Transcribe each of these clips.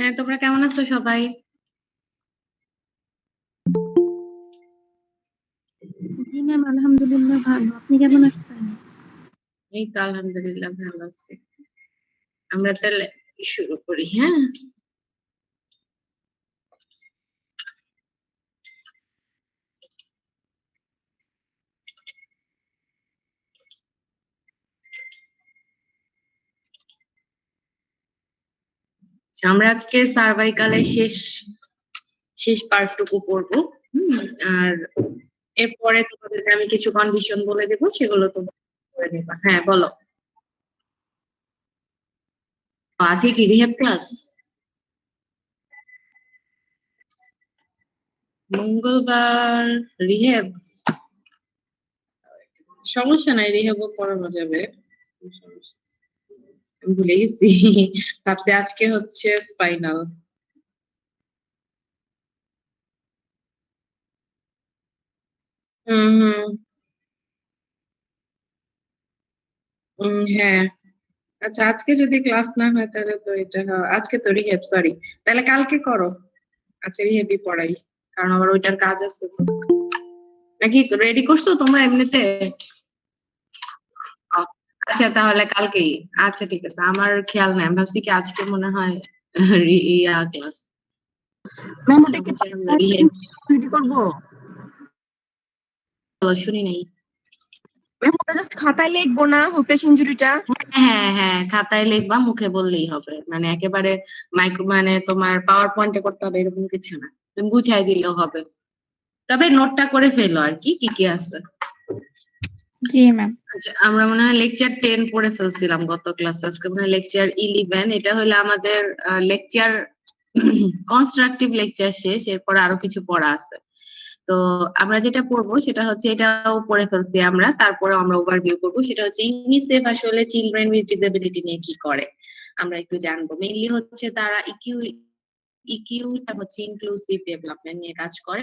হ্যাঁ, তোমরা কেমন আছো সবাই? জি ম্যাম, আলহামদুলিল্লাহ ভালো। আপনি কেমন আছেন? এই তো আলহামদুলিল্লাহ ভালো আছি। আমরা তাহলে শুরু করি, হ্যাঁ? আচ্ছা, আমরা আজকে সার্ভাইকালের শেষ শেষ পার্টটুকু পড়বো। আর এরপরে তোমাদেরকে আমি কিছু কন্ডিশন বলে দেবো, সেগুলো তোমরা করে নেবা। হ্যাঁ, বলো। আজকে কি রিহেব ক্লাস? মঙ্গলবার রিহেব? সমস্যা নাই, রিহেবও পড়ানো যাবে। আমি ভুলে গেছি। ভাবছি আজকে হচ্ছে স্পাইনাল। হুম হুম। হ্যাঁ। আচ্ছা, আজকে যদি ক্লাস না হয় তাহলে তো এটা আজকে তো রিহেব, সরি, তাহলে কালকে করো। আচ্ছা, রিহেবই পড়াই, কারণ আমার ওইটার কাজ আছে তো। নাকি রেডি করছো তোমরা এমনিতে? ও, আচ্ছা তাহলে কালকেই। আচ্ছা ঠিক আছে, আমার খেয়াল নাই, আমি ভাবছি কি আজকে মনে হয় ক্লাস। ম্যাম, আচ্ছা, ওটা কি হচ্ছে আমরা রিহেব। রেডি করবো? শুনি নাই। ম্যাম, ওটা জাস্ট খাতায় লিখবো না হুপেশ ইনজুরিটা? হ্যাঁ হ্যাঁ, খাতায় লিখবা, মুখে বললেই হবে, মানে একেবারে মাইক্রো মানে তোমার পাওয়ার পয়েন্টে করতে হবে এরকম কিছু না, তুমি বুঝাই দিলেও হবে। তবে নোটটা করে ফেলো আর কি কি কি আছে। জি ম্যাম। আচ্ছা, আমরা মনে হয় লেকচার 10 পড়ে ফেলছিলাম গত ক্লাসে, আজকে মনে হয় লেকচার 11। এটা হলো আমাদের লেকচার কনস্ট্রাকটিভ লেকচার শেষ, এরপর আরো কিছু পড়া আছে। তো আমরা যেটা পড়বো সেটা হচ্ছে, এটাও পড়ে ফেলছি আমরা, তারপরে আমরা ওভারভিউ করবো। সেটা হচ্ছে ইউনিসেফ আসলে চিলড্রেন উইথ ডিসেবিলিটি নিয়ে কি করে আমরা একটু জানবো। মেইনলি হচ্ছে তারা ইকিউ ইকিউ হচ্ছে ইনক্লুসিভ ডেভেলপমেন্ট নিয়ে কাজ করে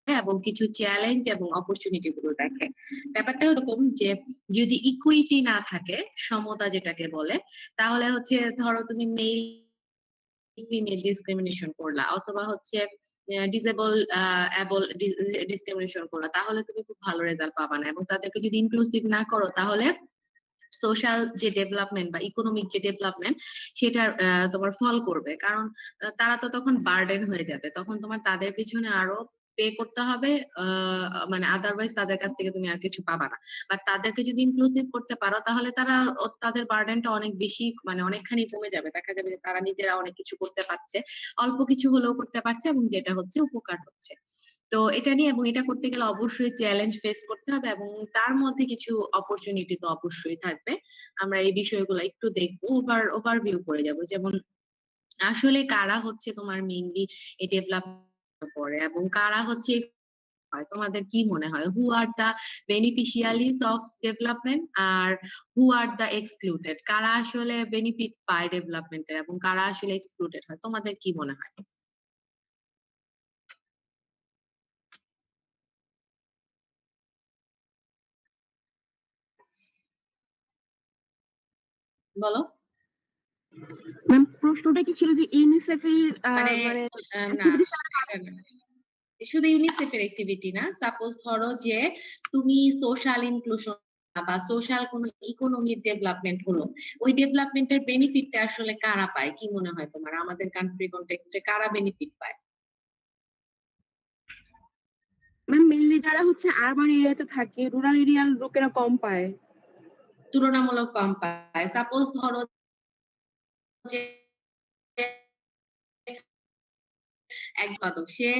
এবং কিছু চ্যালেঞ্জ এবং অপরচুনিটি গুলো দেখে। ব্যাপারটা এরকম যে যদি ইকুইটি না থাকে, সমতা যেটাকে বলে, তাহলে হচ্ছে ধরো তুমি মেল ফিমেল ডিসক্রিমিনেশন করলা, অথবা হচ্ছে ডিসেবল অ্যাবল ডিসক্রিমিনেশন করলা, তাহলে তুমি খুব ভালো রেজাল্ট পাবা না। এবং তাদেরকে যদি ইনক্লুসিভ না করো, তাহলে সোশ্যাল যে ডেভেলপমেন্ট বা ইকোনমিক যে ডেভেলপমেন্ট, সেটা তোমার ফল করবে। কারণ তারা তো তখন বার্ডেন হয়ে যাবে, তখন তোমার তাদের পিছনে আরো পে করতে হবে। মানে আদারওয়াইজ তাদের কাছ থেকে তুমি আর কিছু পাবা না। বাট তাদেরকে যদি ইনক্লুসিভ করতে পারো, তাহলে তারা তাদের বার্ডেনটা অনেক বেশি, মানে অনেকখানি কমে যাবে। দেখা যাবে যে তারা নিজেরা অনেক কিছু করতে পারছে, অল্প কিছু হলেও করতে পারছে, এবং যেটা হচ্ছে উপকার হচ্ছে। তো এটা নিয়ে, এবং এটা করতে গেলে অবশ্যই চ্যালেঞ্জ ফেস করতে হবে, এবং তার মধ্যে কিছু অপরচুনিটি তো অবশ্যই থাকবে। আমরা এই বিষয়গুলো একটু দেখবো, ওভারভিউ করে যাব। যেমন আসলে কারা হচ্ছে তোমার মেইনলি এই ডেভেলপ করে, এবং কারা হচ্ছে হয়, তোমাদের কি মনে হয় who are the beneficiaries of development, আর হু আর দা এক্সক্লুডেড? কারা আসলে বেনিফিট পায় ডেভেলপমেন্টের এবং কারা আসলে এক্সক্লুডেড হয়, তোমাদের কি মনে হয়? বলো। ম্যাম, প্রশ্নটা কি ছিল যে ইউনিসেফের মানে মানে না, activity এটা না, শুধু ইউনিসেফের অ্যাক্টিভিটি না। সাপোজ ধরো যে তুমি সোশ্যাল ইনক্লুশন বা সোশ্যাল কোন ইকোনমিক ডেভেলপমেন্ট হলো, ওই ডেভেলপমেন্টের বেনিফিটটা আসলে কারা পায়, কি মনে হয় তোমার? আমাদের কান্ট্রি কনটেক্সটে কারা বেনিফিট পায়? ম্যাম, মেইনলি যারা হচ্ছে আরবান এরিয়াতে থাকে, রুরাল এরিয়ার লোকেরা কম পায়। তুলনামূলক কম পায়। সাপোজ ধরো যে এক উৎপাদক, সে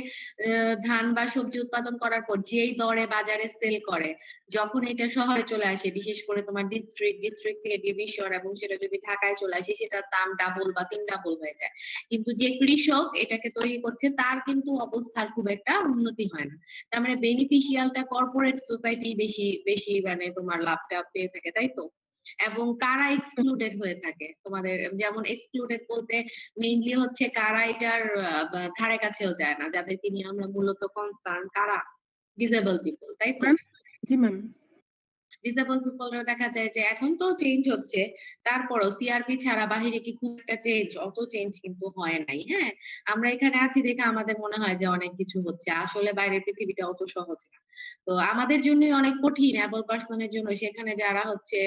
ধান বা সবজি উৎপাদন করার পর যেই দরে বাজারে সেল করে, যখন এটা শহরে চলে আসে, বিশেষ করে তোমার ডিস্ট্রিক্ট থেকে ডিভিশন, এবং সেটা যদি ঢাকায় চলে আসে, সেটার দাম ডাবল বা 3 ডাবল হয়ে যায়। কিন্তু যে কৃষক এটাকে তৈরি করছে, তার কিন্তু অবস্থার খুব একটা উন্নতি হয় না। তার মানে বেনিফিশিয়ালটা কর্পোরেট সোসাইটি বেশি বেশি, মানে তোমার লাভটা পেয়ে থাকে, তাই তো? এবং কারা এক্সক্লুডেড হয়ে থাকে তোমাদের? যেমন এক্সক্লুডেড বলতে মেইনলি হচ্ছে কারা এটার ধারে কাছেও যায় না, যাদেরকে নিয়ে আমরা মূলত কনসার্ন, কারা? ডিসেবল পিপল, তাই তো? ম্যাম, জি ম্যাম। ডিসেবল পিপলরা দেখা যায় যে এখন তো চেঞ্জ হচ্ছে, তারপরও সিআরপি ছাড়া বাহিরে কি খুব একটা চেঞ্জ, অত চেঞ্জ কিন্তু হয় নাই। হ্যাঁ, আমরা এখানে আছি দেখে আমাদের মনে হয় যে অনেক কিছু হচ্ছে, আসলে বাইরের পৃথিবীটা অত সহজ না। তো আমাদের জন্যই অনেক কঠিন, অ্যাবল পার্সনের জন্য। সেখানে যারা হচ্ছে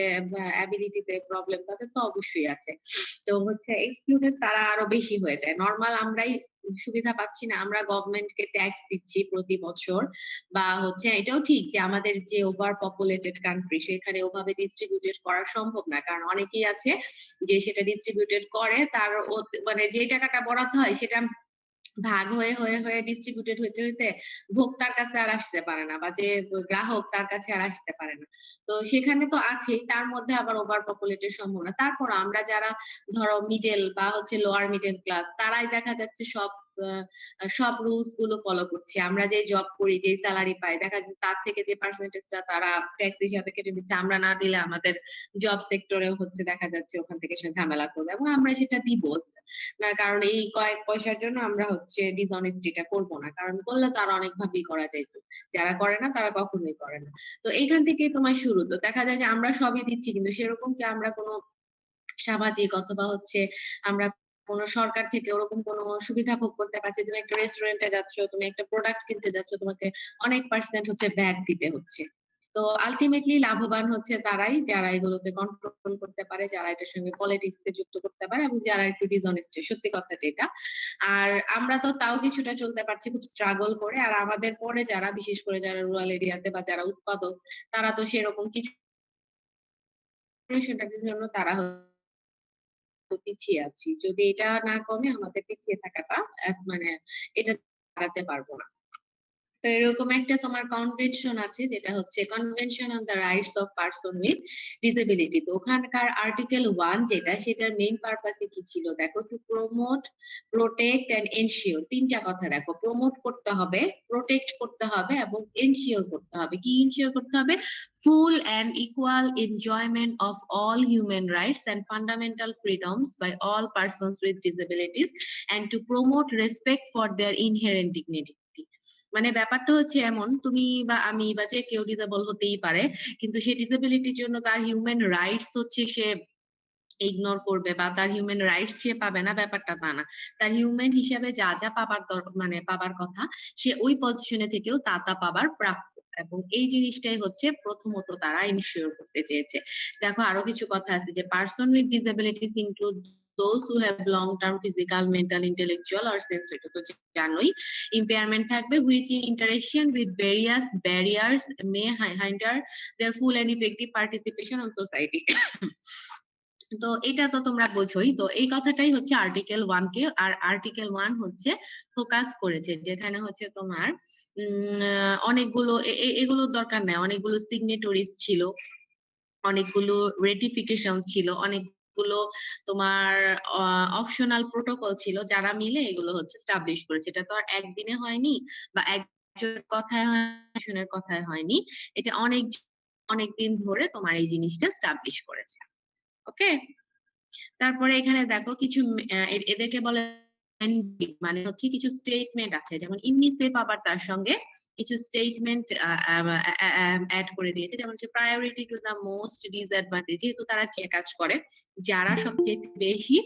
অ্যাবিলিটিতে প্রবলেম, তাদের তো অবশ্যই আছে। তো হচ্ছে এক্সক্লুডেড তারা আরো বেশি হয়ে যায়। নরমাল আমরাই সুবিধা পাচ্ছি না, আমরা গভর্নমেন্টকে ট্যাক্স দিচ্ছি প্রতি বছর, বা হচ্ছে এটাও ঠিক যে আমাদের যে ওভার পপুলেটেড কান্ট্রি, সেখানে ওভাবে ডিস্ট্রিবিউটেড করা সম্ভব না। কারণ অনেকেই আছে যে সেটা ডিস্ট্রিবিউটেড করে, তার মানে যে টাকাটা বরাদ্দ হয় সেটা ভাগ হয়ে ডিস্ট্রিবিউটেড হইতে হইতে ভোক্তার কাছে আর আসতে পারে না, বা যে গ্রাহক তার কাছে আর আসতে পারে না। তো সেখানে তো আছেই, তার মধ্যে আবার ওভার পপুলেটের সম্ভাবনা। তারপর আমরা যারা ধরো মিডল বা হচ্ছে লোয়ার মিডল ক্লাস, তারাই দেখা যাচ্ছে সব রুলস গুলো ফলো করছি। আমরা যে জব করি, যে স্যালারি পাই, দেখা যাচ্ছে তার থেকে যে পার্সেন্টেজটা তারা ট্যাক্স হিসাবে কেটে দিচ্ছে, আমরা না দিলে আমাদের জব সেক্টরেও হচ্ছে দেখা যাচ্ছে ওখান থেকে সে ঝামেলা করবে, এবং আমরা সেটা দিব না। কারণ এই কয়েক পয়সার জন্য আমরা হচ্ছে ডিসঅনেস্টিটা করবো না, কারণ করলে তো আরো অনেক ভাবেই করা যাইতো। যারা করে না তারা কখনোই করে না। তো এইখান থেকেই তোমার শুরু। তো দেখা যায় যে আমরা সবই দিচ্ছি, কিন্তু সেরকম কি আমরা কোনো সামাজিক অথবা হচ্ছে আমরা কোন সরকার থেকে ওরকম কোন সুবিধা ভোগ করতে পারছি? তুমি একটা রেস্টুরেন্টে যাচ্ছ, তুমি একটা প্রোডাক্ট কিনতে যাচ্ছ, তোমাকে অনেক পার্সেন্ট হচ্ছে ভ্যাট দিতে হচ্ছে। তো আলটিমেটলি লাভবান হচ্ছে তারাই যারা এগুলোকে কন্ট্রোল করতে পারে, যারা এটার সঙ্গে পলিটিক্স কে যুক্ত করতে পারে, এবং যারা একটু ডিসঅনেস্ট, সত্যি কথা যেটা। আর আমরা তো তাও কিছুটা চলতে পারছি খুব স্ট্রাগল করে। আর আমাদের পরে যারা, বিশেষ করে যারা রুরাল এরিয়াতে বা যারা উৎপাদক, তারা তো সেরকম কিছু সেটার জন্য তারা পিছিয়ে আছি। যদি এটা না কমে, আমাদের পিছিয়ে থাকাটা মানে এটা দাঁড়াতে পারবো না। তো এরকম একটা তোমার কনভেনশন আছে, যেটা হচ্ছে convention on the rights of person with disability. তো ওখানকার আর্টিকেল 1 যেটা, সেটার মেইন পারপাসে কি ছিল দেখো, to promote, protect and ensure. তিনটা কথা দেখো, প্রমোট করতে হবে, প্রোটেক্ট করতে হবে, এবং এনশিওর করতে হবে। কি এনশিওর করতে হবে? ফুল and equal enjoyment of all human rights and fundamental freedoms by all persons with disabilities, and to promote respect for their inherent dignity। মানে ব্যাপারটা হচ্ছে এমন, তুমি বা আমি বা যে কেউ ডিসেবল হতেই পারে, কিন্তু সে ডিসেবিলিটির জন্য তার হিউম্যান রাইটস হচ্ছে সে ইগনোর করবে, বা তার হিউম্যান রাইটস সে পাবে না, ব্যাপারটা তা না। তার হিউম্যান হিসেবে যা যা পাবার মানে পাবার কথা, সে ওই পজিশনে থেকেও তা তা পাবার প্রাপ্য। এবং এই জিনিসটাই হচ্ছে প্রথমত তারা ইনশিওর করতে চেয়েছে। দেখো আরো কিছু কথা আছে, যে person with disabilities include those who have long term physical, mental, intellectual or sensory, তো জানোই ইম্পেয়ারমেন্ট থাকবে, which in interaction with various barriers may hinder their full and effective participation on society। তো এটা তো তোমরা বোঝোই। তো এই কথাটাই হচ্ছে আর্টিকেল 1 কে, আর আর্টিকেল 1 হচ্ছে ফোকাস করেছে, যেখানে হচ্ছে তোমার অনেকগুলো এগুলোর দরকার নাই, অনেকগুলো সিগনেটরিজ ছিল, অনেকগুলো রেটিফিকেশন ছিল, অনেকগুলো তোমার অপশনাল প্রোটোকল ছিল, যারা মিলে এগুলো হচ্ছে স্টাবলিশ করেছে। এটা তো আর একদিনে হয়নি, বা একজনের কথায় হয়নি, কথায় হয়নি। এটা অনেক অনেক দিন ধরে তোমার এই জিনিসটা স্টাবলিশ করেছে। ওকে, তারপরে এখানে দেখো কিছু এদেরকে বলে mandate, মানে হচ্ছে কিছু স্টেটমেন্ট আছে, যেমন ইউনিসেফ আবার তার সঙ্গে কিছু স্টেটমেন্ট অ্যাড করে দিয়েছে, যেমন হচ্ছে priority to the most disadvantage. যেহেতু তারা যে কাজ করে, যারা সবচেয়ে বেশি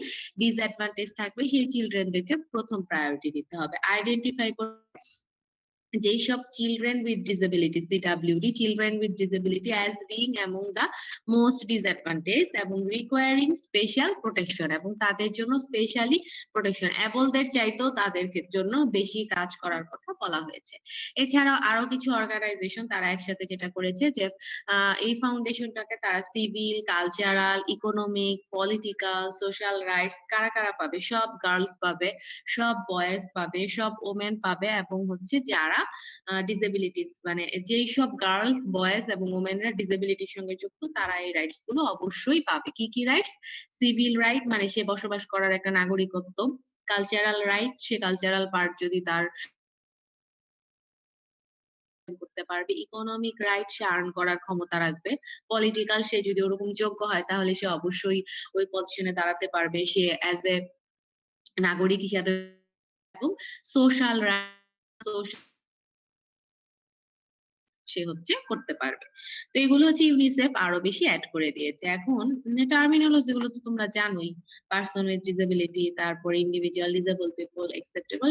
ডিসঅ্যাডভান্টেজ থাকবে সেই চিলড্রেনদেরকে প্রথম প্রায়োরিটি দিতে হবে। আইডেন্টিফাই যেই সব children with disability, CWD, children with disability as being among the most disadvantage এবং রিকোয়ারিং স্পেশাল প্রোটেকশন, এবং তাদের জন্য স্পেশালি প্রোটেকশন, অ্যাবলদের চাইতেও তাদের জন্য বেশি কাজ করার কথা বলা হয়েছে। এছাড়াও আরো কিছু অর্গানাইজেশন তারা একসাথে যেটা করেছে, যে এই ফাউন্ডেশনটাকে তারা civil, cultural, economic, political, social rights কারা কারা পাবে, সব গার্লস পাবে, সব বয়েজ পাবে, সব ওমেন পাবে, এবং হচ্ছে যারা ডিসেবিলিটিস, মানে যেই সব গার্লস, বয়েজ এবং ওমেনরা ডিসেবিলিটির সঙ্গে যুক্ত, তারা এই রাইটস গুলো অবশ্যই পাবে। কি কি রাইটস? সিভিল রাইট, মানে সে বসবাস করার একটা নাগরিকত্ব। কালচারাল রাইট, সে কালচারাল পার্ট যদি তার করতে পারবে। ইকোনমিক রাইট, সে আর্ন করার ক্ষমতা রাখবে। পলিটিক্যাল, সে যদি ওরকম যোগ্য হয় তাহলে সে অবশ্যই ওই পজিশনে দাঁড়াতে পারবে, সে অ্যাজ এ নাগরিক হিসাবে। এবং সোশ্যাল রাইট, সে হচ্ছে করতে পারবে। তো এগুলো হচ্ছে ইউনিসেফ আরো বেশি এড করে দিয়েছে। এখন টার্মিনোলজি গুলো তো তোমরা জানোই। পারসন উইথ ডিসেবিলিটি, তারপরে ইন্ডিভিজুয়াল, ডিসেবল পিপল, অ্যাকসেপ্টেবল।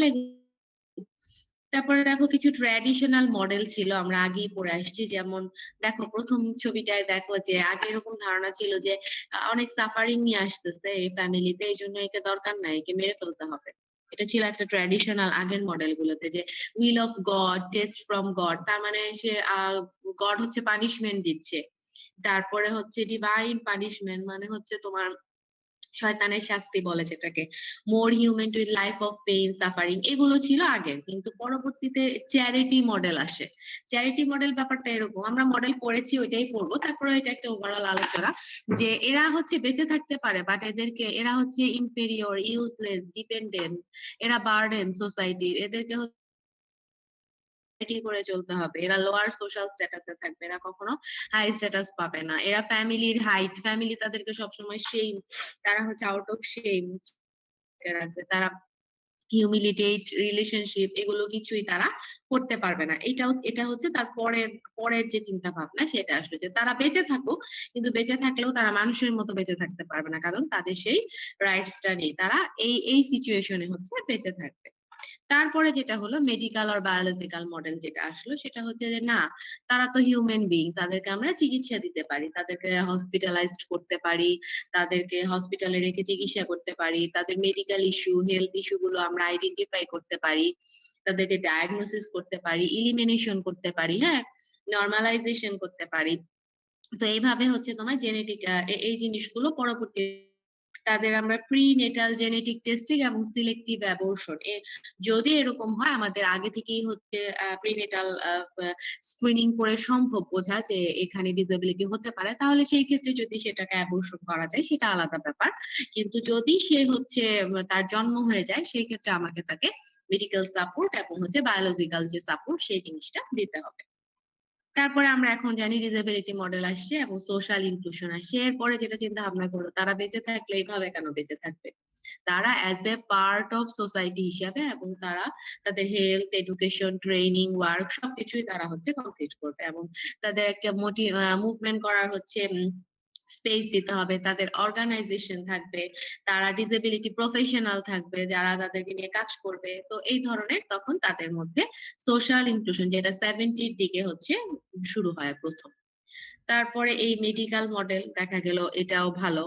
তারপরে দেখো কিছু ট্র্যাডিশনাল মডেল ছিল, আমরা আগেই পড়ে আসছি। যেমন দেখো প্রথম ছবিটায় দেখো যে আগে এরকম ধারণা ছিল যে অনেক সাফারিং নিয়ে আসতেছে এই ফ্যামিলিতে, এই জন্য একে দরকার নাই, একে মেরে ফেলতে হবে। এটা ছিল একটা ট্র্যাডিশনাল আগের মডেল গুলোতে, যে will of god, test from god, তার মানে সে গড হচ্ছে পানিশমেন্ট দিচ্ছে। তারপরে হচ্ছে ডিভাইন পানিশমেন্ট, মানে হচ্ছে তোমার শয়তানের শাস্তি বলে যেটাকে। More human to life of pain suffering, এগুলো ছিল আগে। কিন্তু পরবর্তীতে চ্যারিটি মডেল আসে। চ্যারিটি মডেল ব্যাপারটা এরকম, আমরা মডেল পড়েছি ওইটাই পড়বো, তারপরে এটা একটা ওভারঅল আলোচনা। যে এরা হচ্ছে বেঁচে থাকতে পারে, বাট এরা হচ্ছে ইনফেরিয়র, ইউজলেস, ডিপেন্ডেন্ট, এরা বার্ডেন সোসাইটির, এদেরকে করে চলতে হবে। এরা লোয়ার সোশ্যাল স্ট্যাটাসে থাকবে, এরা কখনো হাই স্ট্যাটাস পাবে না। এরা ফ্যামিলির হাইট, ফ্যামিলি তাদেরকে সবসময় শেম, তারা হচ্ছে আউট অফ শেম রাখবে। তারা হিউমিলিটেট, রিলেশনশিপ, এগুলো কিছুই তারা করতে পারবে না। এটা হচ্ছে তার পরের পরের যে চিন্তা ভাবনা, সেটা আসলে যে তারা বেঁচে থাকুক, কিন্তু বেঁচে থাকলেও তারা মানুষের মতো বেঁচে থাকতে পারবে না, কারণ তাদের সেই রাইটসটা নেই। তারা এই সিচুয়েশনে হচ্ছে বেঁচে থাকবে। তারপরে যেটা হলো মেডিকেল আর বায়োলজিক্যাল মডেল যেটা আসলো, সেটা হচ্ছে যে না, তারা তো হিউম্যান বিং, তাদেরকে আমরা চিকিৎসা দিতে পারি, তাদেরকে হসপিটালাইজড করতে পারি, তাদেরকে হসপিটালে রেখে চিকিৎসা করতে পারি, তাদের মেডিকেল ইস্যু, হেলথ ইস্যু গুলো আমরা আইডেন্টিফাই করতে পারি, তাদেরকে ডায়াগনোসিস করতে পারি, ইলিমিনেশন করতে পারি, হ্যাঁ, নর্মালাইজেশন করতে পারি। তো এইভাবে হচ্ছে তোমার জেনেটিক এই জিনিসগুলো পরবর্তী তাদের আমরা প্রি নেটাল জেনেটিক টেস্টিং এবং সিলেক্টিভ অ্যাবর্শন, যদি এরকম হয় আমাদের আগে থেকেই হচ্ছে প্রিনেটাল স্ক্রিনিং করে সম্ভব বোঝা যে এখানে ডিসেবিলিটি হতে পারে, তাহলে সেই ক্ষেত্রে যদি সেটাকে অ্যাবর্শন করা যায় সেটা আলাদা ব্যাপার। কিন্তু যদি সে হচ্ছে তার জন্ম হয়ে যায়, সেই ক্ষেত্রে আমাকে তাকে মেডিকেল সাপোর্ট এবং হচ্ছে বায়োলজিক্যাল যে সাপোর্ট সেই জিনিসটা দিতে হবে। তারপরে আমরা এখন জানি ডিসেবিলিটি মডেল আসছে এবং সোশ্যাল ইনক্লুশন আসছে। এরপরে যেটা চিন্তা ভাবনা করলো, তারা বেঁচে থাকলে এইভাবে কেন বেঁচে থাকবে? তারা as a part of society হিসাবে, এবং তারা তাদের হেলথ, এডুকেশন, ট্রেনিং, ওয়ার্ক সবকিছুই তারা হচ্ছে কমপ্লিট করবে, এবং তাদের একটা মুভমেন্ট করার হচ্ছে স্পেস দিতে হবে, তাদের অর্গানাইজেশন থাকবে, তারা ডিসেবিলিটি প্রফেশনাল থাকবে যারা তাদেরকে নিয়ে কাজ করবে। তো এই ধরনের তখন তাদের মধ্যে সোশ্যাল ইনক্লুশন, যেটা 70-র দিকে হচ্ছে শুরু হয় প্রথম। তারপরে এই মেডিকেল মডেল দেখা গেল এটাও ভালো।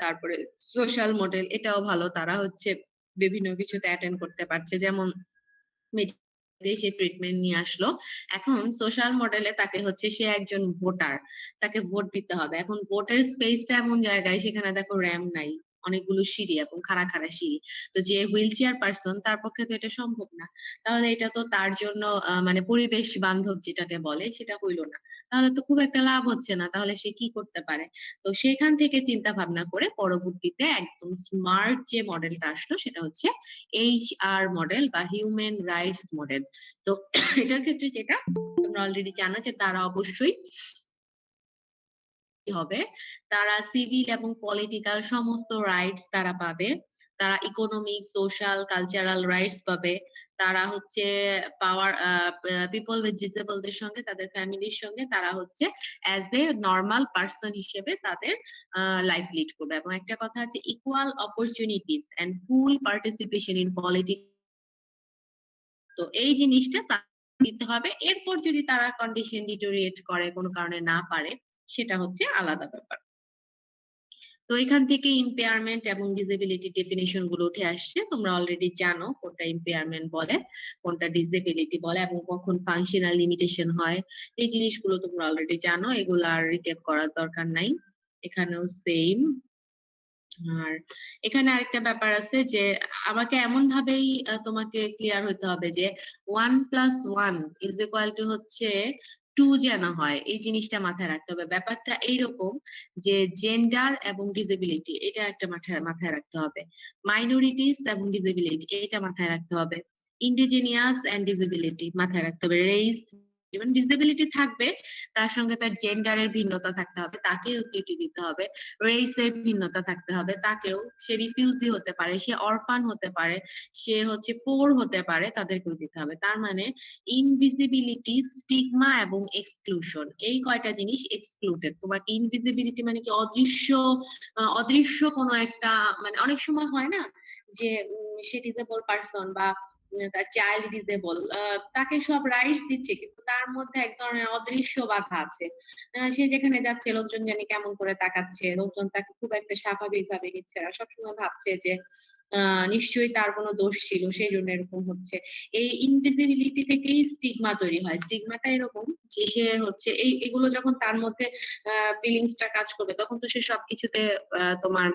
তারপরে সোশ্যাল মডেল এটাও ভালো, তারা হচ্ছে বিভিন্ন কিছুতে অ্যাটেন্ড করতে পারছে। যেমন সে ট্রিটমেন্ট নিয়ে আসলো। এখন সোশ্যাল মডেলে তাকে হচ্ছে সে একজন ভোটার, তাকে ভোট দিতে হবে। এখন ভোটের স্পেসটা এমন জায়গায়, সেখানে দেখো র্যাম নাই, অনেকগুলো সিঁড়ি এবং খাড়া খাড়া সিঁড়ি। তো যে হুইল চেয়ার পার্সন, তার পক্ষে তো এটা সম্ভব না। তাহলে এটা তো তার জন্য মানে পরিবেশ বান্ধব যেটাকে বলে সেটা হইলো না। তাহলে তো খুব একটা লাভ হচ্ছে না, তাহলে সে কি করতে পারে? তো সেখান থেকে চিন্তা ভাবনা করে পরবর্তীতে একদম স্মার্ট যে মডেলটা আসলো, সেটা হচ্ছে HR মডেল বা হিউম্যান রাইটস মডেল। তো এটার ক্ষেত্রে যেটা তোমরা অলরেডি জানো যে তারা অবশ্যই হবে, তারা সিভিল এবং পলিটিক্যাল সমস্ত রাইটস তারা পাবে, তারা ইকোনমিক, সোশ্যাল, কালচারাল রাইটস পাবে। তারা হচ্ছে পাওয়ার পিপল উইথ ডিসেবলদের সঙ্গে, তাদের ফ্যামিলির সঙ্গে তারা হচ্ছে অ্যাজ এ নর্মাল পার্সন হিসেবে তাদের লাইফ লিড করবে। এবং একটা কথা আছে, equal opportunities and full participation in politics. তো এই জিনিসটা দিতে হবে। এরপর যদি তারা কন্ডিশন ডিটোরিয়েট করে, কোনো কারণে না পারে, সেটা হচ্ছে আলাদা ব্যাপার। তো এখান থেকে ইম্পেয়ারমেন্ট এবং ডিসেবিলিটি ডেফিনিশন গুলো উঠে আসছে। তোমরা অলরেডি জানো কোনটা ইম্পেয়ারমেন্ট বলে, কোনটা ডিসেবিলিটি বলে, এবং কখন ফাংশনাল লিমিটেশন হয়। এই জিনিসগুলো তোমরা অলরেডি জানো, এগুলো আর রিক্যাপ করার দরকার নাই। এখানেও সেম। আর এখানে আরেকটা ব্যাপার আছে যে আমাকে এমন ভাবেই তোমাকে ক্লিয়ার হতে হবে যে 1+1 ইজ ইকুয়াল টু হচ্ছে 2 যেন হয়, এই জিনিসটা মাথায় রাখতে হবে। ব্যাপারটা এইরকম যে জেন্ডার এবং ডিসেবিলিটি এটা একটা মাথায় রাখতে হবে, মাইনরিটিস এবং ডিসেবিলিটি এটা মাথায় রাখতে হবে, ইন্ডিজিনিয়াস এন্ড ডিসেবিলিটি মাথায় রাখতে হবে, রেস যেমন ডিসেবিলিটি থাকবে, তার সঙ্গে তার জেন্ডারের ভিন্নতা থাকতে হবে, তাকেও ইকুইটি দিতে হবে। রেস এর ভিন্নতা থাকতে হবে, তাকেও। সে রিফিউজি হতে পারে, সে অরফান হতে পারে, সে হচ্ছে পোর হতে পারে, তাদেরকেও দিতে হবে। তার মানে ইনভিজিবিলিটি, স্টিগমা এবং এক্সক্লুশন, এই কয়টা জিনিস এক্সক্লুডেড। তোমার ইনভিজিবিলিটি মানে কি অদৃশ্য, অদৃশ্য কোনো একটা, মানে অনেক সময় হয় না যে সে ডিসেবল পারসন বা তার চাইল্ড ডিসেবল, তাকে সব রাইটস দিচ্ছে কিন্তু তার মধ্যে এক ধরনের অদৃশ্য বাধা আছে। সে যেখানে যাচ্ছে লোকজন জানি কেমন করে তাকাচ্ছে, লোকজন তাকে খুব একটা স্বাভাবিক ভাবে নিচ্ছে না, সবসময় ভাবছে যে নিশ্চয়ই তার কোনো দোষ ছিল সেই জন্য এরকম হচ্ছে। এই ইনভিজিবিলিটি থেকেই স্টিগমা তৈরি হয়। স্টিগমাটা এরকম যে সে হচ্ছে এগুলো যখন তার মধ্যে ফিলিংসটা কাজ করবে, তখন তো সে সবকিছুতে তোমার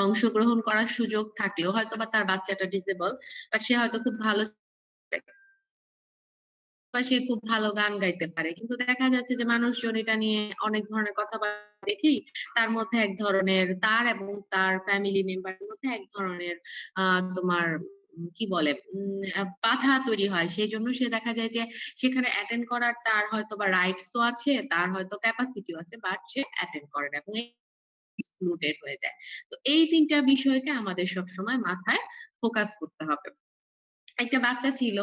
অংশগ্রহণ করার সুযোগ থাকলেও হয়তোবা তার বাচ্চাটা ডিসেবল, বাট সে হয়তো খুব ভালো বা সে খুব ভালো গান গাইতে পারে। কিন্তু দেখা যাচ্ছে যে মানুষজন এটা নিয়ে অনেক ধরনের কথাবার্তা দেখেই তার মধ্যে এক ধরনের, তার এবং তার ফ্যামিলি মেম্বারের মধ্যে এক ধরনের তোমার কি বলে বাধা তৈরি হয়। সেজন্য সে দেখা যায় যে সেখানে অ্যাটেন্ড করার তার হয়তোবা রাইটস তো আছে, তার হয়তো ক্যাপাসিটিও আছে, বাট সে অ্যাটেন্ড করে না এবং এক্সক্লুডেড হয়ে যায়। তো এই ৩ টা বিষয়কে আমাদের সবসময় মাথায় ফোকাস করতে হবে। একটা বাচ্চা ছিল,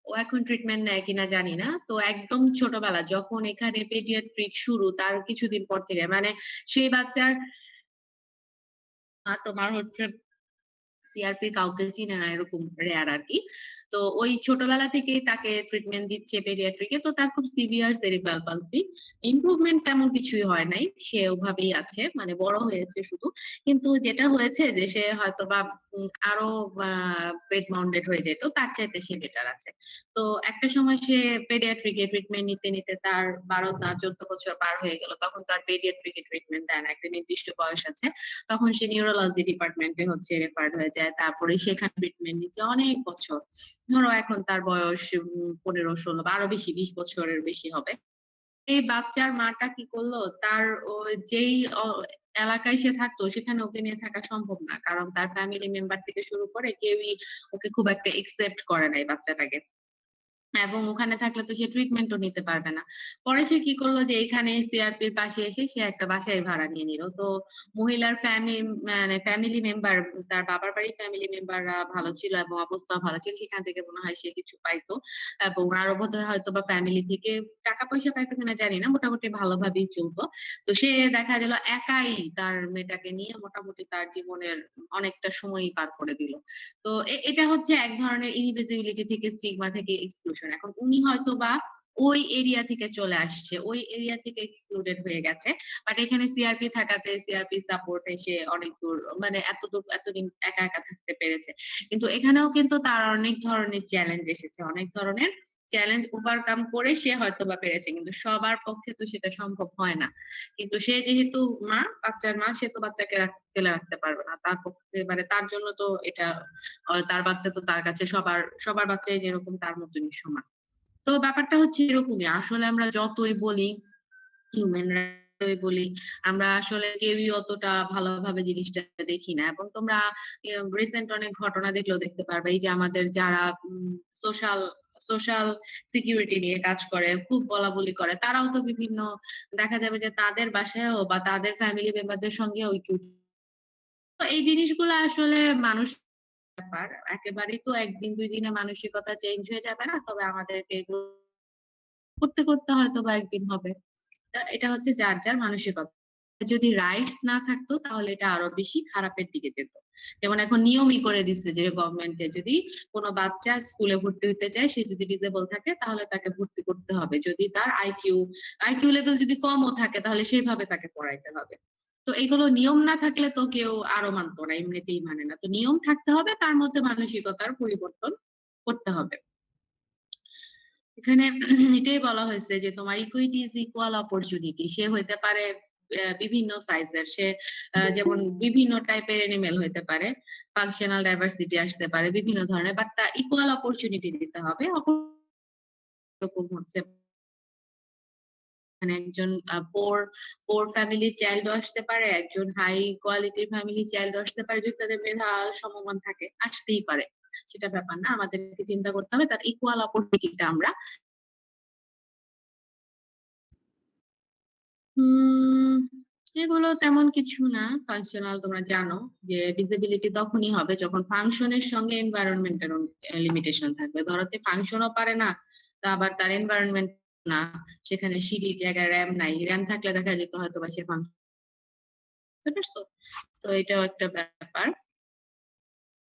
ও এখন ট্রিটমেন্ট নেয় কিনা জানি না। তো একদম ছোটবেলা যখন এখানে পেডিয়াট্রিক শুরু, তার কিছুদিন পর থেকে মানে সেই বাচ্চার তোমার হচ্ছে সিআরপি কাউকে চিনে না, এরকম রেয়ার আরকি। তো ওই ছোটবেলা থেকেই তাকে ট্রিটমেন্ট দিচ্ছে পেডিয়াট্রিকে। তো তার খুব সিভিয়ার সেরিব্রাল পালসি। ইমপ্রুভমেন্ট তেমন কিছুই হয় নাই। সে ওভাবেই আছে, মানে বড় হয়েছে শুধু। কিন্তু যেটা হয়েছে যে সে হয়তোবা আরো পেট মাউন্টেড হয়ে যেত, তার চাইতে সে বেটার আছে। তো একটা সময় সে পেডিয়াট্রিকে ট্রিটমেন্ট নিতে নিতে তার ১২ না ১৪ বছর পার হয়ে গেল। তখন তার পেডিয়াট্রিকে ট্রিটমেন্ট দেয় না। একটা নির্দিষ্ট বয়স আছে। তখন সে নিউরোলজি ডিপার্টমেন্টে হচ্ছে রেফার্ড হয়ে যায়। তারপরে সেখানে ট্রিটমেন্ট নিচ্ছে অনেক বছর। ধরো এখন তার বয়স ১৫, ১৬ বা আরো বেশি, ২০ বছরের বেশি হবে। এই বাচ্চার মাটা কি করলো, তার যেই এলাকায় সে থাকতো সেখানে ওকে নিয়ে থাকা সম্ভব না। কারণ তার ফ্যামিলি মেম্বার থেকে শুরু করে কেউই ওকে খুব একটা একসেপ্ট করে নাই বাচ্চাটাকে। এবং ওখানে থাকলে তো সে ট্রিটমেন্টও নিতে পারবে না। পরে সে কি করলো যে এখানে সিআরপির পাশে এসে সে একটা বাসায় ভাড়া নিয়ে নিল। তো মহিলার মানে ফ্যামিলি মেম্বার, তার বাবার বাড়ির ফ্যামিলি মেম্বাররা ভালো ছিল এবং অবস্থাও ভালো ছিল। সেখান থেকে মনে হয় সে কিছু পাইতো। এবং আরো বোধহয় হয়তোবা ফ্যামিলি থেকে টাকা পয়সা পাইতো কিনা জানি না। মোটামুটি ভালোভাবেই চলতো। তো সে দেখা গেল একাই তার মেয়েটাকে নিয়ে মোটামুটি তার জীবনের অনেকটা সময়ই পার করে দিল। তো এটা হচ্ছে এক ধরনের ইনভিজিবিলিটি থেকে, স্টিগমা থেকে এক্সক্লুশন। এখন উনি হয়তোবা ওই এরিয়া থেকে চলে আসছে, ওই এরিয়া থেকে এক্সক্লুডেড হয়ে গেছে। বাট এখানে সিআরপি থাকাতে, সিআরপি সাপোর্টে সে অনেক দূর, মানে এতদূর এতদিন একা একা থাকতে পেরেছে। কিন্তু এখানেও কিন্তু তার অনেক ধরনের চ্যালেঞ্জ এসেছে, অনেক ধরনের চ্যালেঞ্জ ওভারকাম করে সে হয়তোবা পেরেছে। কিন্তু সবার পক্ষে তো সেটা সম্ভব হয় না। কিন্তু সে যেহেতু মা, বাচ্চার মা, সে তো বাচ্চাকে ফেলে রাখতে পারবে না। তার পক্ষে মানে তার জন্য তো এটা তার বাচ্চা তো তার কাছে সবার সবার বাচ্চাই যেরকম তার মতনই সমান। তো ব্যাপারটা হচ্ছে এরকমই। আসলে আমরা যতই বলি হিউম্যান রাইটস বলি, আমরা আসলে কেউই অতটা ভালোভাবে জিনিসটা দেখি না। এবং তোমরা রিসেন্ট অনেক ঘটনা দেখলেও দেখতে পারবে, এই যে আমাদের যারা সোশ্যাল সোশ্যাল সিকিউরিটি নিয়ে কাজ করে, খুব বলাবলি করে, তারাও তো বিভিন্ন দেখা যাবে যে তাদের বাসায়ও বা তাদের ফ্যামিলি মেম্বারদের সঙ্গেও তো এই জিনিসগুলো আসলে মানুষ ব্যাপার। একেবারেই তো ১ দিন ২ দিনে মানসিকতা চেঞ্জ হয়ে যাবে না। তবে আমাদেরকে এগুলো করতে, করতে হয়তোবা একদিন হবে। এটা হচ্ছে যার, যার মানসিকতা। যদি রাইটস না থাকতো তাহলে এটা আরো বেশি খারাপের দিকে যেত। যেমন এখন নিয়মই করে দিচ্ছে যে গভর্নমেন্টে যদি কোন বাচ্চা স্কুলে ভর্তি হতে চায়, সে যদি ডিসেবল থাকে তাহলে তাকে ভর্তি করতে হবে। যদি তার আইকিউ লেভেল যদি কমও থাকে তাহলে সেভাবে তাকে পড়াইতে হবে। তো এগুলো নিয়ম না থাকলে তো কেউ আরো মানতো না, এমনিতেই মানে না। তো নিয়ম থাকতে হবে, তার মধ্যে মানসিকতার পরিবর্তন করতে হবে। এখানে এটাই বলা হয়েছে যে তোমার ইকুইটি ইজ ইকুয়াল অপরচুনিটি। সে হইতে পারে বিভিন্ন সাইজের, সে যেমন বিভিন্ন টাইপের এনিমেল হইতে পারে, ফাংশনাল ডাইভার্সিটি আসতে পারে বিভিন্ন ধরনের, বাট তা ইকুয়াল অপরচুনিটি দিতে হবে। রকম হচ্ছে মানে একজন পোর পোর ফ্যামিলির চাইল্ডও আসতে পারে, একজন হাই কোয়ালিটির ফ্যামিলির চাইল্ডও আসতে পারে। যদি তাদের মেধা সমমান থাকে, আসতেই পারে। সেটা ব্যাপার না। আমাদেরকে চিন্তা করতে হবে তার ইকুয়াল অপরচুনিটিটা আমরা হুম, এগুলো তেমন কিছু না। ফাংশনাল তোমরা জানো যে ডিসেবিলিটি তখনই হবে যখন ফাংশনের সঙ্গে এনভায়রনমেন্ট এর লিমিটেশন থাকবে। ধরো যে ফাংশনও পারে না, তা আবার তার এনভায়রনমেন্ট না, সেখানে সিডির জায়গায় র‍্যাম নাই। র‍্যাম থাকলে দেখা যেত হয়তোবা সে ফাংশন, বুঝতে পারছো? তো এটাও একটা ব্যাপার।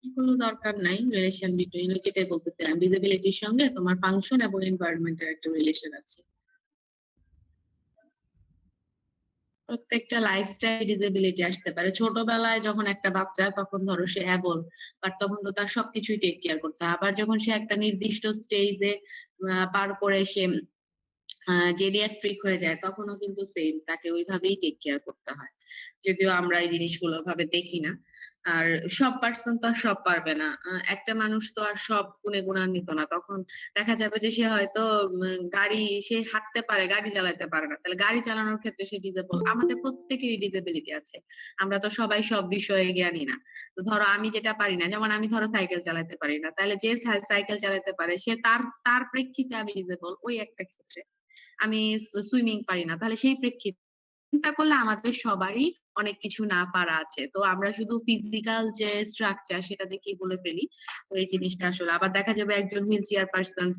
এগুলো দরকার নাই। রিলেশন বিটুইন, যেটাই বলতেছিলাম, ডিসেবিলিটির সঙ্গে তোমার ফাংশন এবং এনভায়রনমেন্ট এর একটা রিলেশন আছে। প্রত্যেকটা লাইফস্টাইল ডিসেবিলিটি আসতে পারে। ছোটবেলায় যখন একটা বাচ্চা, তখন ধরো সে অ্যাবল, বাট তখন তো তার সবকিছুই টেক কেয়ার করতে হয়। আবার যখন সে একটা নির্দিষ্ট স্টেজে পার করে সে জেরিয়াট্রিক হয়ে যায়, তখনও কিন্তু সেম তাকে ওইভাবেই টেক কেয়ার করতে হয়। যদিও আমরা এই জিনিসগুলো ভাবে দেখি না। আর সব পার্সন তো আর সব পারবে না। একটা মানুষ তো আর সব গুণে গুণান্বিত না। তখন দেখা যাবে যে সে হয়তো গাড়ি, সে হাঁটতে পারে, গাড়ি চালাতে পারে না। তাহলে গাড়ি চালানোর ক্ষেত্রে সে ডিসেবল। আমাদের প্রত্যেকেরই ডিসেবিলিটি আছে। আমরা তো সবাই সব বিষয়ে জ্ঞানী না। তো ধরো আমি যেটা পারি না, যেমন আমি ধরো সাইকেল চালাতে পারি না, তাহলে যে সাইকেল চালাতে পারে সে তার তার প্রেক্ষিতে আমি ডিসেবল ওই একটা ক্ষেত্রে। আমি সুইমিং পারি না, তাহলে সেই প্রেক্ষিতে চিন্তা করলে আমাদের সবারই অনেক কিছু না পারা আছে। তো আমরা শুধু ফিজিক্যাল যে স্ট্রাকচার সেটা দেখেই বলে ফেলি। তো এই জিনিসটা আসলে আবার দেখা যাবে একজন wheel chair person,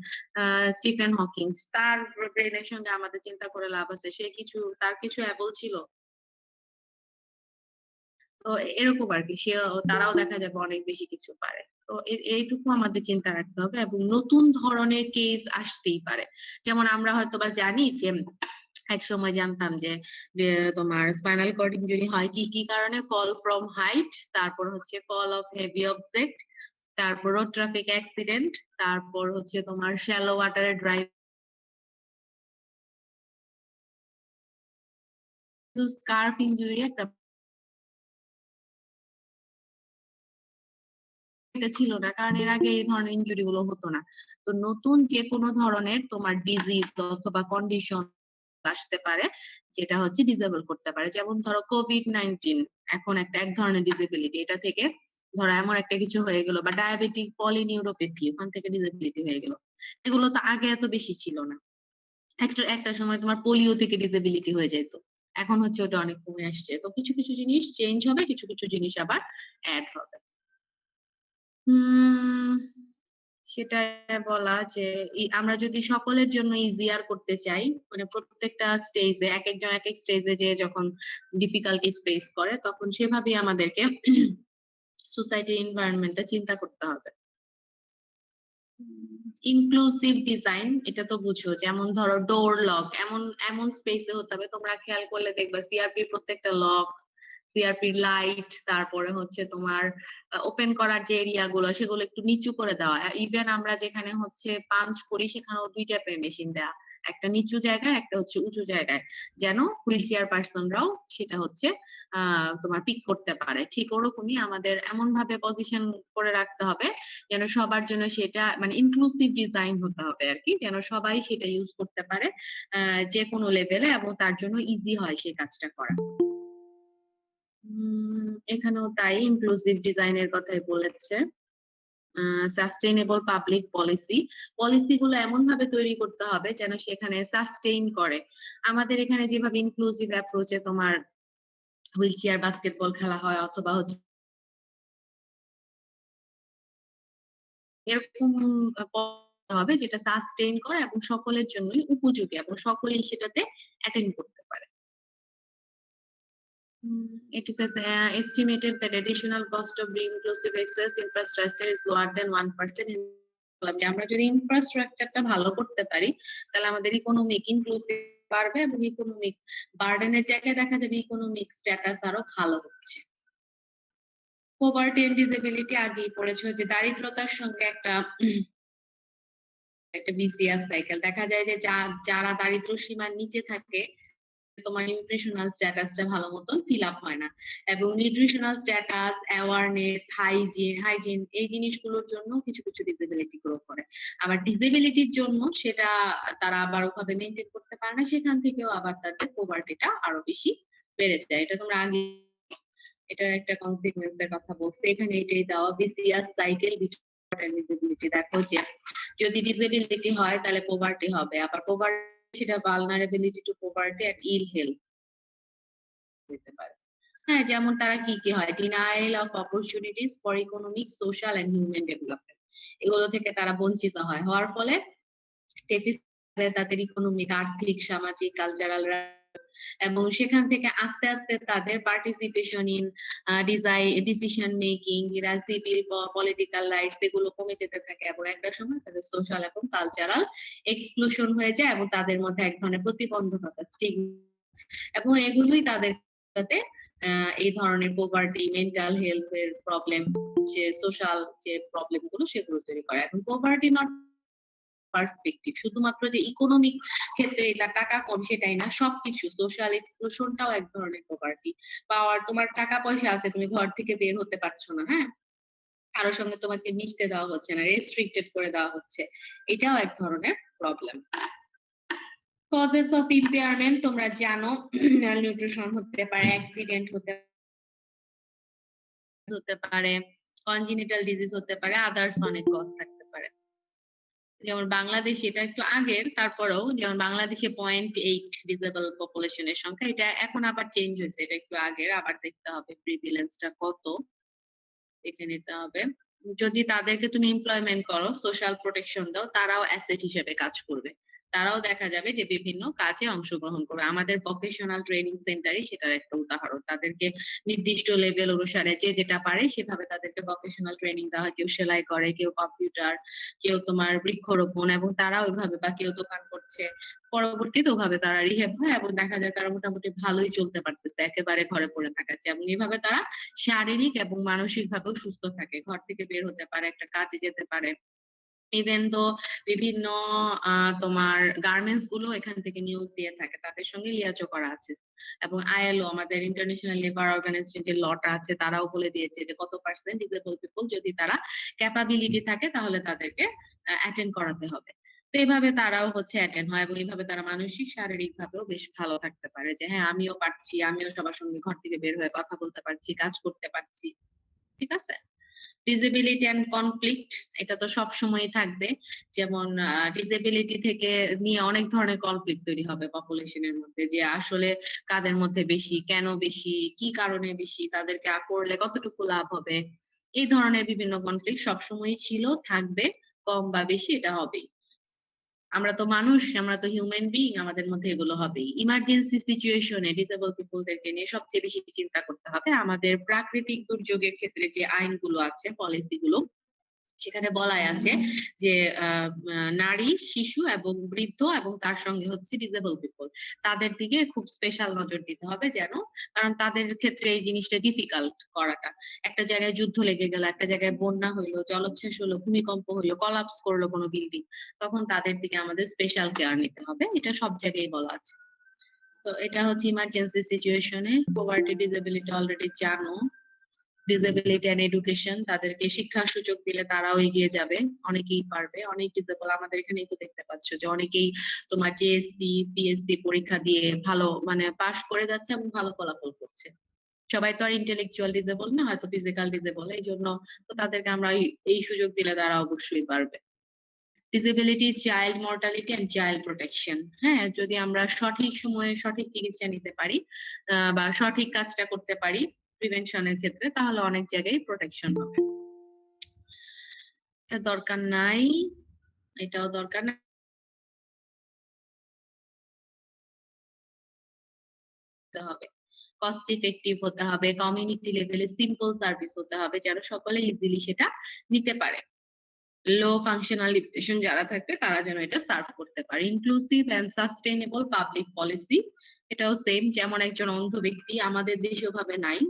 Stephen Hawkings, তার ব্রেনের সঙ্গে আমাদের চিন্তা করে লাভ আছে? সে কিছু, তার কিছু অ্যাবল ছিল? তো এরকম আর কি, সে, তারাও দেখা যাবে অনেক বেশি কিছু পারে। তো এইটুকু আমাদের চিন্তা রাখতে হবে, এবং নতুন ধরনের কেস আসতেই পারে। যেমন আমরা হয়তো বা জানি যে এক সময় জানতাম যে যে তোমার স্পাইনাল কর্ড ইনজুরি হয় কি কি কারণে: ফল ফ্রম হাইট, তারপর হচ্ছে ফল অফ হেভি অবজেক্ট, তারপর রোড ট্রাফিক অ্যাক্সিডেন্ট, তারপর হচ্ছে তোমার শ্যালো ওয়াটারে ড্রাইভ, স্কার্ফ ইনজুরি একটা, এটা ছিল না, কারণ এর আগে এই ধরনের ইনজুরি গুলো হতো না। তো নতুন যে কোনো ধরনের তোমার ডিজিজ অথবা কন্ডিশন আসতে পারে, যেটা হচ্ছে ডিসেবল করতে পারে। যেমন ধরো কোভিড-19 এখন একটা এক ধরনের ডিসেবিলিটি। এটা থেকে ধরো এমন একটা কিছু হয়ে গেল, বা ডায়াবেটিক পলিনিউরোপ্যাথি, ওখান থেকে ডিসেবিলিটি হয়ে গেল। এগুলো তো আগে এত বেশি ছিল না। একটা একটা সময় তোমার পোলিও থেকে ডিসেবিলিটি হয়ে যেত, এখন হচ্ছে ওটা অনেক কমে আসছে। তো কিছু কিছু জিনিস চেঞ্জ হবে, কিছু কিছু জিনিস আবার অ্যাড হবে। হুম, সেটা বলা যে আমরা যদি সকলের জন্য ইজিয়ার করতে চাই, মানে প্রত্যেকটা স্টেজে এক একজন এক এক স্টেজে যে যখন ডিফিকাল্টিস ফেস করে, তখন সেভাবেই আমাদেরকে সোসাইটি এনভায়রনমেন্টটা চিন্তা করতে হবে। ইনক্লুসিভ ডিজাইন, এটা তো বুঝো, যেমন ধরো ডোর লক এমন এমন স্পেসে হতে হবে। তোমরা খেয়াল করলে দেখবা সিআরপির প্রত্যেকটা লক, সিআরপির লাইট, তারপরে হচ্ছে তোমার ওপেন করার যে এরিয়া গুলো সেগুলো একটু নিচু করে দেওয়া। ইভেন আমরা যেখানে হচ্ছে পাঞ্চ করি সেখানেও দুই টাইপের মেশিন দেওয়া, একটা নিচু জায়গায়, একটা হচ্ছে উঁচু জায়গায়, যেন হুইল চেয়ার পার্সনরাও সেটা হচ্ছে তোমার পিক করতে পারে। ঠিক ওরকমই আমাদের এমন ভাবে পজিশন করে রাখতে হবে যেন সবার জন্য সেটা, মানে ইনক্লুসিভ ডিজাইন হতে হবে আর কি, যেন সবাই সেটা ইউজ করতে পারে যে কোনো লেভেলে, এবং তার জন্য ইজি হয় সেই কাজটা করা। এখানেও তাই ইনক্লুসিভ ডিজাইনের কথাই বলেছে। সাস্টেইনেবল পাবলিক পলিসি, পলিসি গুলো এমন ভাবে তৈরি করতে হবে যেন সেখানে সাস্টেইন করে। আমাদের এখানে যেভাবে ইনক্লুসিভ অ্যাপ্রোচে তোমার হুইল চেয়ার বাস্কেটবল খেলা হয়, অথবা হচ্ছে এরকম হবে যেটা সাস্টেইন করে এবং সকলের জন্যই উপযোগী, এবং সকলেই সেটাতে অ্যাটেন্ড করতে পারে। It is estimated that additional cost of inclusive access infrastructure is lower than 1%. আমরা যদি ইনফ্রাস্ট্রাকচারটা ভালো করতে পারি, তাহলে আমাদের ইকোনমিক ইনক্লুসিভ বাড়বে, এবং ইকোনমিক বার্ডেনের জায়গায় দেখা যাবে ইকোনমিক স্ট্যাটাস আরো ভালো হচ্ছে। পভার্টি এন্ড ডিসেবিলিটি আগেই পড়েছো, যে দারিদ্রতার সঙ্গে একটা একটা বিসিএস সাইকেল। দেখা যায় যে যারা দারিদ্র সীমার নিচে থাকে, তোমার নিউট্রিশনাল স্ট্যাটাসটা ভালো মতন ফিল আপ হয় না, এবং নিউট্রিশনাল স্ট্যাটাস, অ্যাওয়ারনেস, হাইজিন এই জিনিসগুলোর জন্য কিছু কিছু ডিসেবিলিটি গ্রো করে। আবার ডিসেবিলিটির জন্য সেটা তারা আবার ওভাবে মেনটেন করতে পারে না, সেখান থেকেও আবার তাদের পোভার্টিটা আরো বেশি বেড়ে যায়। এটা তোমরা আগে এটার একটা কনসিকুয়েন্স এর কথা বলছি এখানে, এটাই দেওয়া বিসিএস সাইকেল ডিসেবিলিটি। দেখো যে যদি ডিসেবিলিটি হয় তাহলে পোভার্টি হবে, আবার পোভার্টি সেটা vulnerability to poverty and ill health. হতে পারে। হ্যাঁ, যেমন তারা কি হয়? Denial of opportunities for economic, social and human development. এগুলো থেকে তারা বঞ্চিত হয়। হওয়ার ফলে ডেফিসিট তাদের ইকোনমিক, আর্থিক, সামাজিক, কালচারাল এবং সেখান থেকে আস্তে, আস্তে তাদের পার্টিসিপেশন ইন ডিসিশন মেকিং, এরা সিভিল পলিটিক্যাল রাইটস এগুলো কমে যেতে থাকে এবং একটা সময় তাদের সোশ্যাল এবং কালচারাল এক্সক্লুশন হয়ে যায় এবং তাদের মধ্যে এক ধরনের প্রতিবন্ধকতা, স্টিগমা এবং এগুলোই তাদের সাথে এই ধরনের পোভার্টি, মেন্টাল হেলথ এর প্রবলেম, সোশ্যাল যে প্রবলেম গুলো সেগুলো তৈরি করে। এখন পোভার্টি নট পার্সপেক্টিভ শুধুমাত্র যে ইকোনমিক ক্ষেত্রে এটা টাকা কম সেটাই না, সবকিছু সোশ্যাল এক্সক্লুশনটাও এক ধরনের প্রপার্টি। পাওয়ার, তোমার টাকা পয়সা আছে, তুমি ঘর থেকে বের হতে পারছো না, হ্যাঁ, কারোর সঙ্গে তোমাকে মিশতে দেওয়া হচ্ছে না, রেস্ট্রিক্টেড করে দেওয়া হচ্ছে, এটাও এক ধরনের প্রবলেম। কজেস অফ ইম্পেয়ারমেন্ট তোমরা জানো, নিউট্রিশন হতে পারে, অ্যাক্সিডেন্ট হতে পারে, কনজেনিটাল ডিজিজ হতে পারে, আদার্স অনেক কজ থাকতে পারে। যেমন বাংলাদেশ, এটা একটু আগের, তারপরেও যেমন বাংলাদেশে 0.8 ডিসেবল পপুলেশনের সংখ্যা, এটা এখন আবার চেঞ্জ হয়েছে, এটা একটু আগের, আবার দেখতে হবে প্রিভিলেন্সটা কত, দেখে নিতে হবে। যদি তাদেরকে তুমি এমপ্লয়মেন্ট করো, সোশ্যাল প্রোটেকশন দাও, তারাও অ্যাসেট হিসেবে কাজ করবে, তারাও দেখা যাবে যে বিভিন্ন কাজে অংশগ্রহণ করবে। আমাদের ভোকেশনাল ট্রেনিং সেন্টারই সেটার একটা উদাহরণ। তাদেরকে নির্দিষ্ট লেভেল অনুসারে যে যেটা পারে সেভাবে তাদেরকে ভোকেশনাল ট্রেনিং দেওয়া হয়। কেউ সেলাই করে, কেউ কম্পিউটার, কেউ তোমার বৃক্ষরোপণ, এবং তারা ওইভাবে, বা কেউ দোকান করছে, পরবর্তীতে ওভাবে তারা রিহেব হয় এবং দেখা যায় তারা মোটামুটি ভালোই চলতে পারতেছে একেবারে ঘরে পড়ে থাকাচ্ছে, এবং এইভাবে তারা শারীরিক এবং মানসিক ভাবেও সুস্থ থাকে, ঘর থেকে বের হতে পারে, একটা কাজে যেতে পারে। ইভেন তো বিভিন্ন তোমার গার্মেন্টস গুলো এখান থেকে নিয়োগ দিয়ে থাকে, তাদের সঙ্গে লিয়াজও করা আছে। এবং আইএলও, আমাদের ইন্টারন্যাশনাল লেবার অর্গানাইজেশন যে লটা আছে, তারাও বলে দিয়েছে যে কত পার্সেন্ট ডিসেবল পিপল যদি তারা ক্যাপাবিলিটি থাকে তাহলে তাদেরকে অ্যাটেন্ড করাতে হবে। তো এইভাবে তারাও হচ্ছে অ্যাটেন্ড হয় এবং এইভাবে তারা মানসিক শারীরিক ভাবেও বেশ ভালো থাকতে পারে, যে হ্যাঁ আমিও পারছি, আমিও সবার সঙ্গে ঘর থেকে বের হয়ে কথা বলতে পারছি, কাজ করতে পারছি। ঠিক আছে। ডিসেবিলিটি এন্ড কনফ্লিক্ট, এটা তো সব সময় থাকবে। যেমন ডিসেবিলিটি থেকে নিয়ে অনেক ধরনের কনফ্লিক্ট তৈরি হবে পপুলেশনের মধ্যে, যে আসলে কাদের মধ্যে বেশি, কেন বেশি, কি কারণে বেশি, তাদেরকে করলে কতটুকু লাভ হবে, এই ধরনের বিভিন্ন কনফ্লিক্ট সবসময়ই ছিল, থাকবে, কম বা বেশি এটা হবেই। আমরা তো মানুষ, আমরা তো হিউম্যান বিইং, আমাদের মধ্যে এগুলো হবেই। ইমার্জেন্সি সিচুয়েশনে ডিসেবল পিপলদেরকে নিয়ে সবচেয়ে বেশি চিন্তা করতে হবে। আমাদের প্রাকৃতিক দুর্যোগের ক্ষেত্রে যে আইনগুলো আছে, পলিসিগুলো, সেখানে বলাই আছে যে নারী, শিশু এবং বৃদ্ধ এবং তার সঙ্গে হচ্ছে ডিসেবল পিপল, তাদের দিকে খুব স্পেশাল নজর দিতে হবে যেন, কারণ তাদের ক্ষেত্রে এই জিনিসটা ডিফিকাল্ট করাটা। একটা জায়গায় যুদ্ধ লেগে গেল, একটা জায়গায় বন্যা হইলো, জলোচ্ছ্বাস হলো, ভূমিকম্প হইলো, কলাপস করলো কোনো বিল্ডিং, তখন তাদের দিকে আমাদের স্পেশাল কেয়ার নিতে হবে, এটা সব জায়গায় বলা আছে। তো এটা হচ্ছে ইমার্জেন্সি সিচুয়েশনে। পভার্টি, ডিসেবিলিটি অলরেডি জানো। ডিসেবিলিটি এন্ড এডুকেশন, তাদেরকে শিক্ষার সুযোগ দিলে তারাও এগিয়ে যাবে, অনেকেই পারবে। অনেক ডিসেবল আমাদের এখানেই তো দেখতে পাচ্ছ যে অনেকেই তোমার জেএসসি, পিএসসি পরীক্ষা দিয়ে ভালো মানে পাশ করে যাচ্ছে এবং ভালো ফলাফল করছে। সবাই তো আর ইন্টেলেকচুয়াল ডিসেবল না, হয়তো ফিজিক্যাল ডিসেবল, এই জন্য তো তাদেরকে আমরা এই সুযোগ দিলে তারা অবশ্যই পারবে। Disability, child mortality and child protection, হ্যাঁ, যদি আমরা সঠিক সময়ে সঠিক চিকিৎসা নিতে পারি বা সঠিক কাজটা করতে পারি প্রিভেনশনের ক্ষেত্রে, তাহলে অনেক জায়গায় প্রোটেকশন হবে। এটা দরকার নাই, এটাও দরকার নাই, হবে কস্ট ইফেক্টিভ হতে হবে, কমিউনিটি লেভেলে সিম্পল সার্ভিস হতে হবে যেন সকলে ইজিলি সেটা নিতে পারে। লো ফাংশনাল লিমিটেশন যারা থাকবে তারা যেন এটা সার্ভ করতে পারে। Inclusive and sustainable public policy, এটাও সেম, যেমন একজন অন্ধ ব্যক্তি, আমাদের দেশে ওভাবে নাই,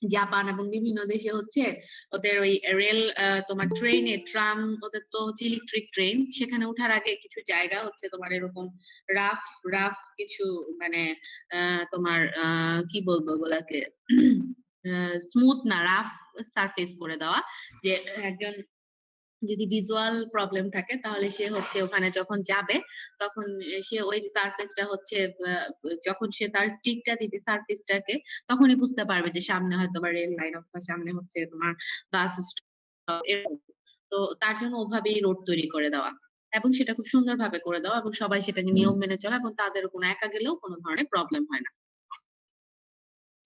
জাপান এবং বিভিন্ন দেশে হচ্ছে ওদের ওই রেল, তোমার ট্রেনে, ট্রাম, ওদের তো হচ্ছে ইলেকট্রিক ট্রেন, সেখানে ওঠার আগে কিছু জায়গা হচ্ছে তোমার এরকম রাফ রাফ কিছু মানে তোমার কি বলবো ওগুলাকে, স্মুথ না, রাফ সারফেস করে দেওয়া, যে একজন যদি ভিজুয়াল প্রবলেম থাকে তাহলে সে হচ্ছে ওখানে যখন যাবে তখন সে ওই সারফেসটা হচ্ছে যখন সে তার স্টিকটা দিবে সারফেসটাকে, তখনই বুঝতে পারবে যে সামনে হয়তো বা রেল লাইন অথবা সামনে হচ্ছে তোমার বাস স্টপ, এরকম। তো তার জন্য ওভাবেই রোড তৈরি করে দেওয়া এবং সেটা খুব সুন্দরভাবে করে দেওয়া এবং সবাই সেটাকে নিয়ম মেনে চলা এবং তাদের কোনো একা গেলেও কোনো ধরনের প্রবলেম হয় না।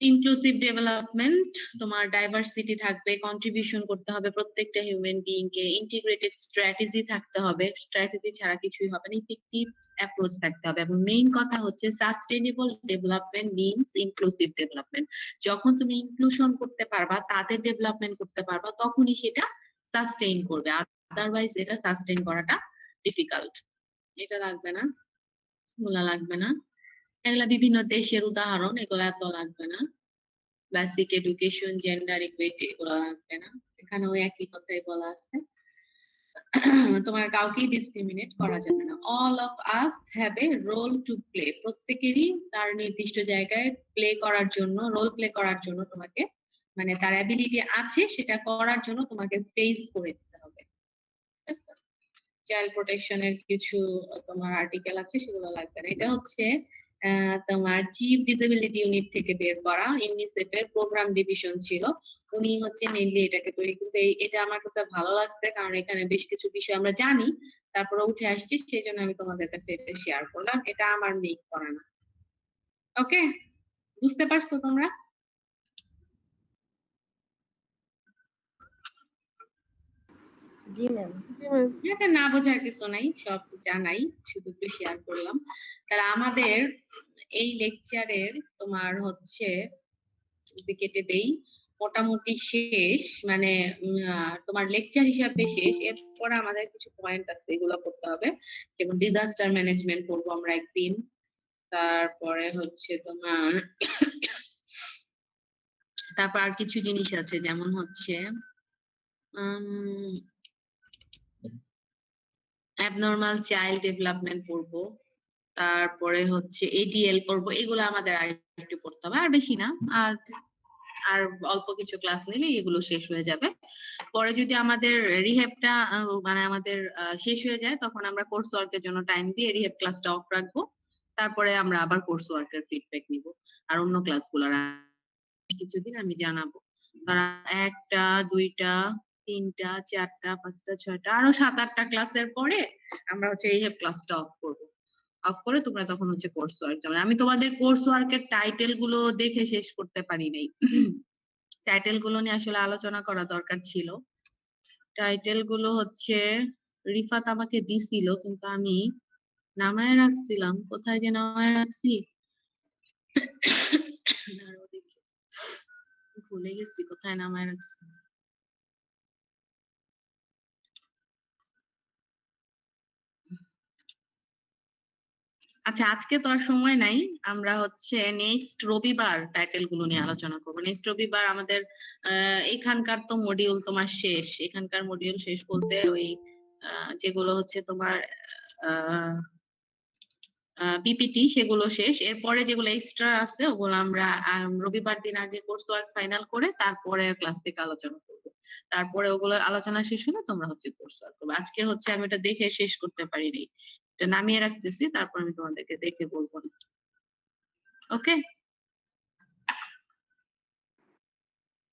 ইনক্লুসিভ ডেভেলপমেন্ট, তোমার ডাইভার্সিটি থাকবে, কন্ট্রিবিউশন করতে হবে প্রত্যেকটা হিউম্যান বিইং কে, ইন্টিগ্রেটেড স্ট্র্যাটেজি থাকতে হবে, স্ট্র্যাটেজি ছাড়া কিছুই হবে না, ইফেক্টিভ অ্যাপ্রোচ থাকতে হবে, এবং মেইন কথা হচ্ছে sustainable development means inclusive development. যখন তুমি ইনক্লুশন করতে পারবা, তাদের ডেভেলপমেন্ট করতে পারবা, তখনই সেটা সাস্টেইন করবে, আদারওয়াইজ এটা সাস্টেইন করাটা ডিফিকাল্ট। এটা লাগবে না, এগুলা লাগবে না, এগুলা বিভিন্ন দেশের উদাহরণ, এগুলা এত লাগবে না। বেসিক এডুকেশন, জেন্ডার ইকুইটি, এগুলো লাগবে না, এখানেও একই কথাই বলা আছে। তোমার কাউকেই ডিসক্রিমিনেট করা যাবে না। All of us have a role to play, প্রত্যেকেরই তার নির্দিষ্ট জায়গায় প্লে করার জন্য, রোল প্লে করার জন্য তোমাকে, মানে তার অ্যাবিলিটি আছে সেটা করার জন্য তোমাকে স্পেস করে দিতে হবে। চাইল্ড প্রোটেকশনের কিছু তোমার আর্টিকেল আছে, সেগুলো লাগবে না। এটা হচ্ছে তোমার চিফ ডিসেবিলিটি ইউনিট থেকে বের করা, ইউনিসেফ এর প্রোগ্রাম ডিভিশন ছিল, উনি হচ্ছে মেইনলি এটাকে তৈরি করতে। এটা আমার কাছে ভালো লাগছে কারণ এখানে বেশ কিছু বিষয় আমরা জানি, তারপরে উঠে আসছি, সেই জন্য আমি তোমাদের কাছে এটা শেয়ার করলাম। এটা আমার মেক করা না। ওকে, বুঝতে পারছো তোমরা? জি ম্যাম। এটা না বোঝার কিছু নাই, সব জানাই, শুধু একটু শেয়ার করলাম। তাহলে আমাদের এই লেকচারের তোমার হচ্ছে যদি কেটে দেই, মোটামুটি শেষ, মানে তোমার লেকচার হিসাবে শেষ। এরপর আমাদের কিছু পয়েন্ট আছে, এগুলো করতে হবে, যেমন ডিজাস্টার ম্যানেজমেন্ট করবো আমরা একদিন, তারপরে হচ্ছে তোমার তারপর আর কিছু জিনিস আছে, যেমন হচ্ছে অ্যাবনর্মাল চাইল্ড ডেভেলপমেন্ট পড়বো, তারপরে হচ্ছে এডিএল পড়বো, এগুলো আমাদের আর একটু পড়তে হবে, আর বেশি না, আর আর অল্প কিছু ক্লাস নিলে এগুলো শেষ হয়ে যাবে। পরে যদি আমাদের রিহ্যাবটা মানে আমাদের শেষ হয়ে যায়, তখন আমরা কোর্স ওয়ার্কের জন্য টাইম দিয়ে রিহ্যাব ক্লাসটা অফ রাখবো, তারপরে আমরা আবার কোর্স ওয়ার্কের ফিডব্যাক নিব, আর অন্য ক্লাসগুলোর কিছুদিন আমি জানাবো। তারা 1টা 2টা 3টা 4টা 5টা 6টা আরো 7-8টা ক্লাসের পরে আমরা হচ্ছে রিহ্যাব ক্লাসটা অফ করবো। অফ করে তোমরা তখন হচ্ছে কোর্স ওয়ার্ক যাবে। আমি তোমাদের কোর্স ওয়ার্কের টাইটেল গুলো দেখে শেষ করতে পারি নাই, টাইটেল গুলো নিয়ে আসলে আলোচনা করা দরকার ছিল। টাইটেল গুলো হচ্ছে রিফাত আমাকে দিছিল, কিন্তু আমি নামায় রাখছিলাম, কোথায় যে নামায় রাখছি দাঁড়াও দেখি, ভুলে গেছি কোথায় নামায় রাখছি। আচ্ছা, আজকে তো আর সময় নাই, আমরা হচ্ছে নেক্সট রবিবার টাইটেল গুলো নিয়ে আলোচনা করবো। নেক্সট রবিবার আমাদের এখানকার তো মডিউল তোমার শেষ, এখানকার মডিউল শেষ বলতে ওই যেগুলো হচ্ছে তোমার বিপিটি, সেগুলো শেষ। এরপরে যেগুলো এক্সট্রা আছে ওগুলো আমরা রবিবার দিন আগে কোর্স ওয়ার্ক ফাইনাল করে তারপরে ক্লাস থেকে আলোচনা করবো। তারপরে ওগুলো আলোচনা শেষ হলে তোমরা হচ্ছে কোর্স ওয়ার্ক করবে। আজকে হচ্ছে আমি এটা দেখে শেষ করতে পারিনি, এটা নামিয়ে রাখতেছি, তারপর আমি তোমাদেরকে দেখে বলবো। ওকে,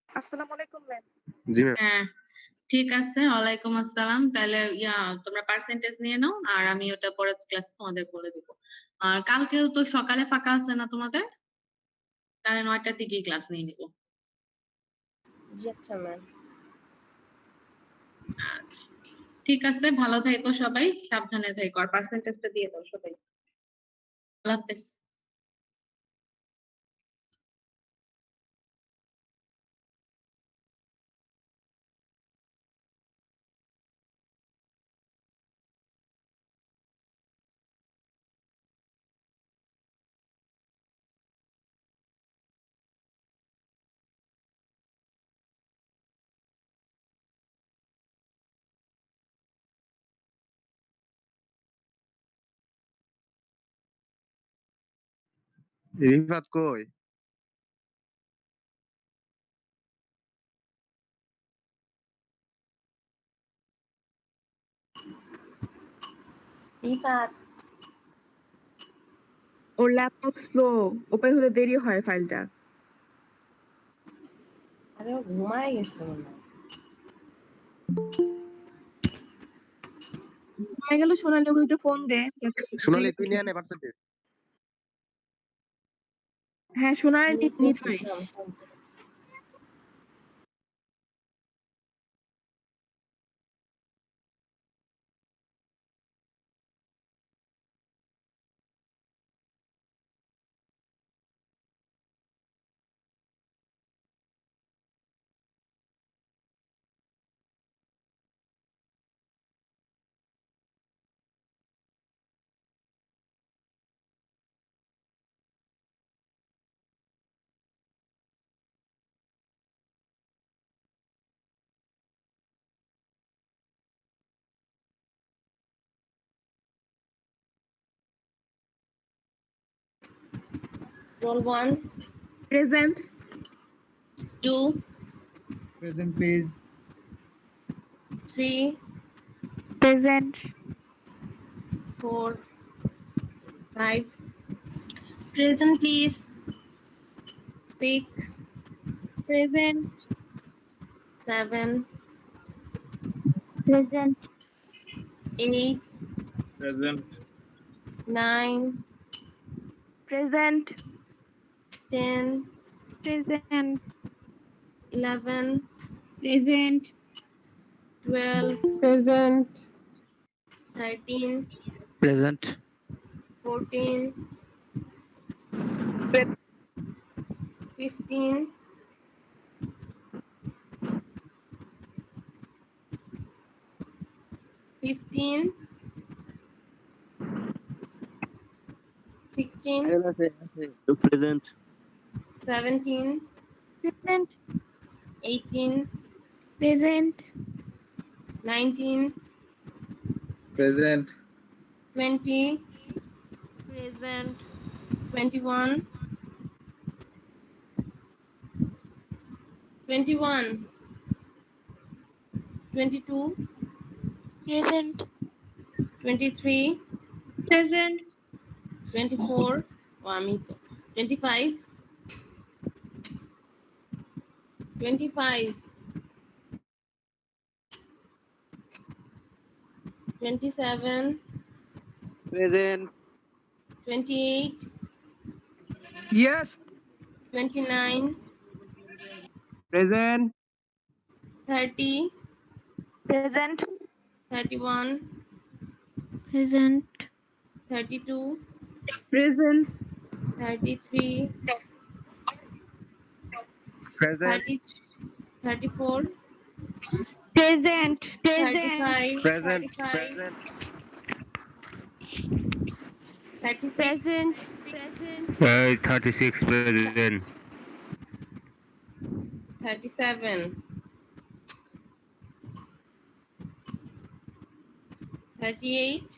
আসসালামু আলাইকুম ম্যাম। জি ম্যাম। হ্যাঁ ঠিক আছে, ওয়ালাইকুম আসসালাম। তাহলে তোমরা পার্সেন্টেজ নিয়ে নাও, আর আমি ওটা পরে ক্লাস তোমাদের বলে দিব। আর কালকেও তো সকালে ফাঁকা আছে না তোমাদের? তাহলে 9টার দিকেই ক্লাস নিয়ে নিবো। জি আচ্ছা ম্যাম। আচ্ছা ঠিক আছে, ভালো থেকো সবাই, সাবধানে থেকো, আর পার্সেন্টেজটা দিয়ে দাও সবাই। আল্লাহ হাফেজ। রিফাত কই? রিফাত। ওর ল্যাপটপ স্লো, ওপেন হতে দেরি হয় ফাইলটা। আরে ও ঘুমায় গেছে মনে হয়। হয়ে গেল, সোনালি ওকে একটু ফোন দে। সোনালি তুই নিয়ে নে পার্সেন্টেজ। হ্যাঁ সোনালি নিতে নিতেছি পারিস। থাম। Roll 1, present 2, Present, please. 3, present 4, 5. Present, please. 6, present 7, present 8, Present. 9, present 10, present 11, present 12, present 13, Present. 14, 15, 16, Present. 17, present 18, present 19, Present. 20, present 21, 22, present 23, present 24, আমি তো 25, 25, 27, Present. 28, Yes. 29, Present. 30, present 31, present 32, present 33, Present. 34, present present 35, Present. Present. 36, present present 36 present. 37, 38,